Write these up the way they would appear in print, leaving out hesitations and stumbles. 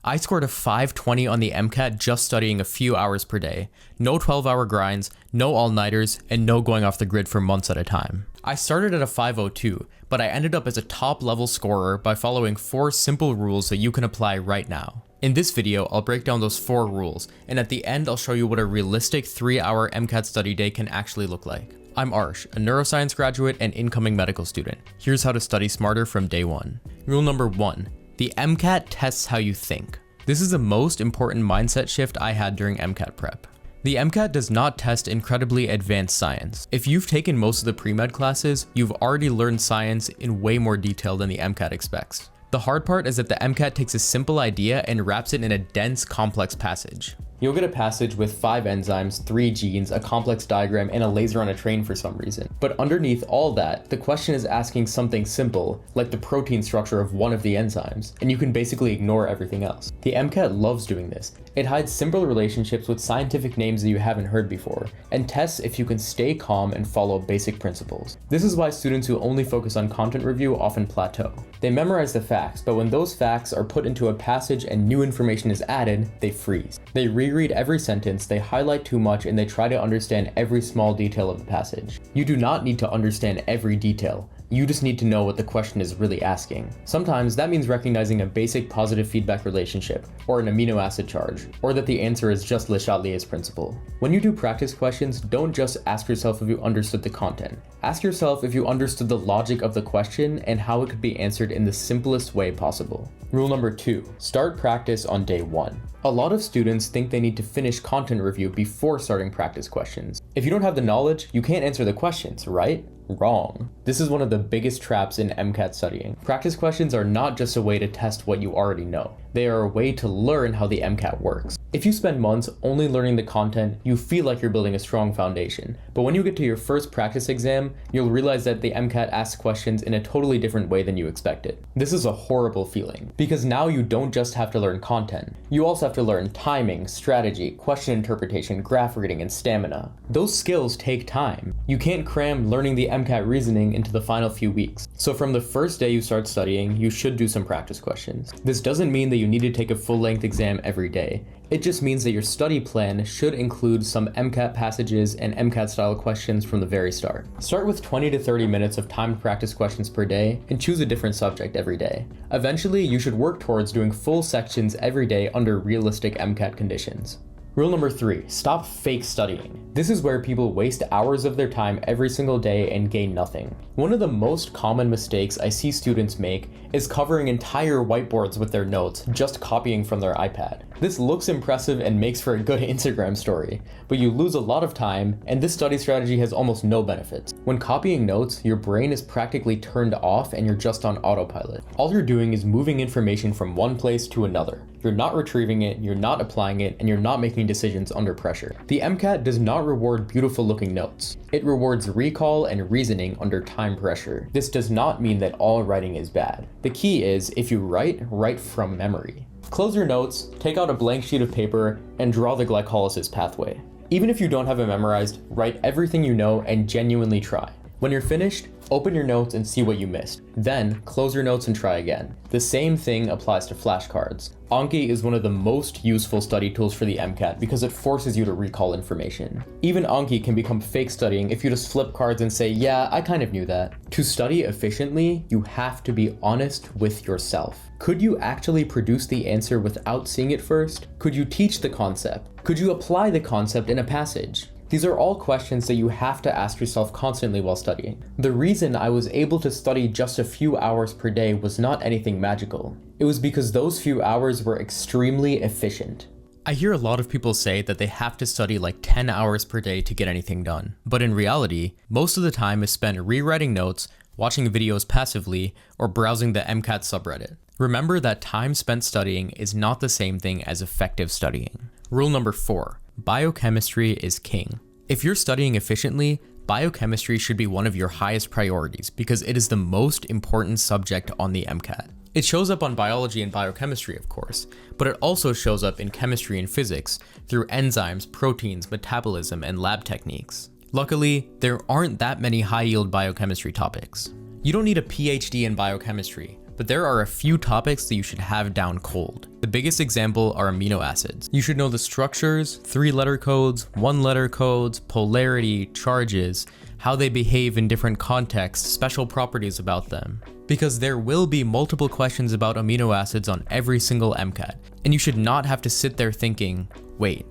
I scored a 520 on the MCAT just studying a few hours per day. No 12-hour grinds, no all-nighters, and no going off the grid for months at a time. I started at a 502, but I ended up as a top-level scorer by following 4 simple rules that you can apply right now. In this video, I'll break down those 4 rules, and at the end I'll show you what a realistic 3-hour MCAT study day can actually look like. I'm Arsh, a neuroscience graduate and incoming medical student. Here's how to study smarter from day 1. Rule number 1. The MCAT tests how you think. This is the most important mindset shift I had during MCAT prep. The MCAT does not test incredibly advanced science. If you've taken most of the pre-med classes, you've already learned science in way more detail than the MCAT expects. The hard part is that the MCAT takes a simple idea and wraps it in a dense, complex passage. You'll get a passage with 5 enzymes, 3 genes, a complex diagram, and a laser on a train for some reason. But underneath all that, the question is asking something simple, like the protein structure of one of the enzymes, and you can basically ignore everything else. The MCAT loves doing this. It hides simple relationships with scientific names that you haven't heard before, and tests if you can stay calm and follow basic principles. This is why students who only focus on content review often plateau. They memorize the facts, but when those facts are put into a passage and new information is added, they freeze. They reread every sentence, they highlight too much, and they try to understand every small detail of the passage. You do not need to understand every detail. You just need to know what the question is really asking. Sometimes that means recognizing a basic positive feedback relationship, or an amino acid charge, or that the answer is just Le Chatelier's principle. When you do practice questions, don't just ask yourself if you understood the content. Ask yourself if you understood the logic of the question and how it could be answered in the simplest way possible. Rule number 2, start practice on day 1. A lot of students think they need to finish content review before starting practice questions. If you don't have the knowledge, you can't answer the questions, right? Wrong. This is one of the biggest traps in MCAT studying. Practice questions are not just a way to test what you already know. They are a way to learn how the MCAT works. If you spend months only learning the content, you feel like you're building a strong foundation. But when you get to your first practice exam, you'll realize that the MCAT asks questions in a totally different way than you expected. This is a horrible feeling, because now you don't just have to learn content. You also have to learn timing, strategy, question interpretation, graph reading, and stamina. Those skills take time. You can't cram learning the MCAT reasoning into the final few weeks. So from the first day you start studying, you should do some practice questions. This doesn't mean that you need to take a full-length exam every day. It just means that your study plan should include some MCAT passages and MCAT style questions from the very start. Start with 20 to 30 minutes of timed practice questions per day and choose a different subject every day. Eventually, you should work towards doing full sections every day under realistic MCAT conditions. Rule number 3, stop fake studying. This is where people waste hours of their time every single day and gain nothing. One of the most common mistakes I see students make is covering entire whiteboards with their notes, just copying from their iPad. This looks impressive and makes for a good Instagram story, but you lose a lot of time, and this study strategy has almost no benefits. When copying notes, your brain is practically turned off and you're just on autopilot. All you're doing is moving information from one place to another. You're not retrieving it, you're not applying it, and you're not making decisions under pressure. The MCAT does not reward beautiful looking notes. It rewards recall and reasoning under time pressure. This does not mean that all writing is bad. The key is, if you write from memory. Close your notes, take out a blank sheet of paper, and draw the glycolysis pathway. Even if you don't have it memorized, write everything you know and genuinely try. When you're finished, open your notes and see what you missed. Then, close your notes and try again. The same thing applies to flashcards. Anki is one of the most useful study tools for the MCAT because it forces you to recall information. Even Anki can become fake studying if you just flip cards and say, yeah, I kind of knew that. To study efficiently, you have to be honest with yourself. Could you actually produce the answer without seeing it first? Could you teach the concept? Could you apply the concept in a passage? These are all questions that you have to ask yourself constantly while studying. The reason I was able to study just a few hours per day was not anything magical. It was because those few hours were extremely efficient. I hear a lot of people say that they have to study like 10 hours per day to get anything done. But in reality, most of the time is spent rewriting notes, watching videos passively, or browsing the MCAT subreddit. Remember that time spent studying is not the same thing as effective studying. Rule number 4. Biochemistry is king. If you're studying efficiently, biochemistry should be one of your highest priorities because it is the most important subject on the MCAT. It shows up on biology and biochemistry, of course, but it also shows up in chemistry and physics through enzymes, proteins, metabolism, and lab techniques. Luckily, there aren't that many high-yield biochemistry topics. You don't need a PhD in biochemistry, but there are a few topics that you should have down cold. The biggest example are amino acids. You should know the structures, 3-letter codes, 1-letter codes, polarity, charges, how they behave in different contexts, special properties about them. Because there will be multiple questions about amino acids on every single MCAT, and you should not have to sit there thinking, wait,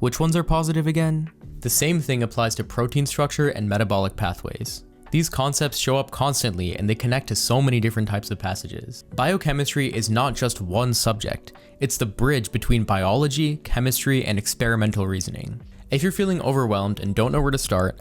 which ones are positive again? The same thing applies to protein structure and metabolic pathways. These concepts show up constantly and they connect to so many different types of passages. Biochemistry is not just one subject, it's the bridge between biology, chemistry, and experimental reasoning. If you're feeling overwhelmed and don't know where to start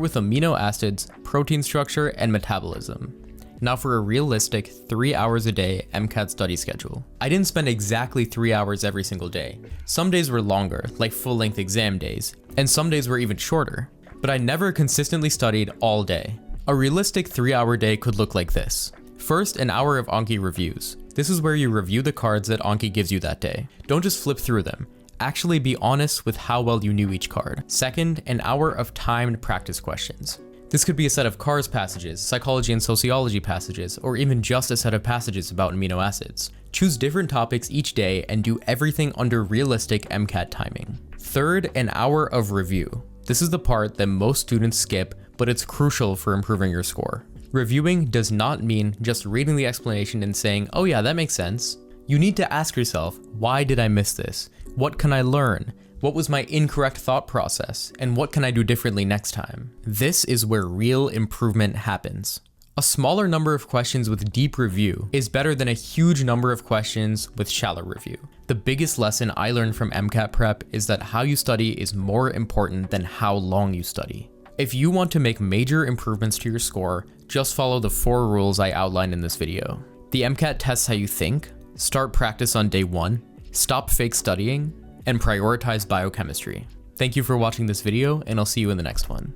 with amino acids, protein structure, and metabolism. Now for a realistic 3 hours a day MCAT study schedule. I didn't spend exactly 3 hours every single day. Some days were longer, like full-length exam days, and some days were even shorter, but I never consistently studied all day. A realistic 3-hour day could look like this. First, an hour of Anki reviews. This is where you review the cards that Anki gives you that day. Don't just flip through them. Actually be honest with how well you knew each card. Second, an hour of timed practice questions. This could be a set of CARS passages, psychology and sociology passages, or even just a set of passages about amino acids. Choose different topics each day and do everything under realistic MCAT timing. Third, an hour of review. This is the part that most students skip, but it's crucial for improving your score. Reviewing does not mean just reading the explanation and saying, oh yeah, that makes sense. You need to ask yourself, why did I miss this? What can I learn? What was my incorrect thought process? And what can I do differently next time? This is where real improvement happens. A smaller number of questions with deep review is better than a huge number of questions with shallow review. The biggest lesson I learned from MCAT prep is that how you study is more important than how long you study. If you want to make major improvements to your score, just follow the 4 rules I outlined in this video. The MCAT tests how you think, start practice on day 1, stop fake studying, and prioritize biochemistry. Thank you for watching this video, and I'll see you in the next one.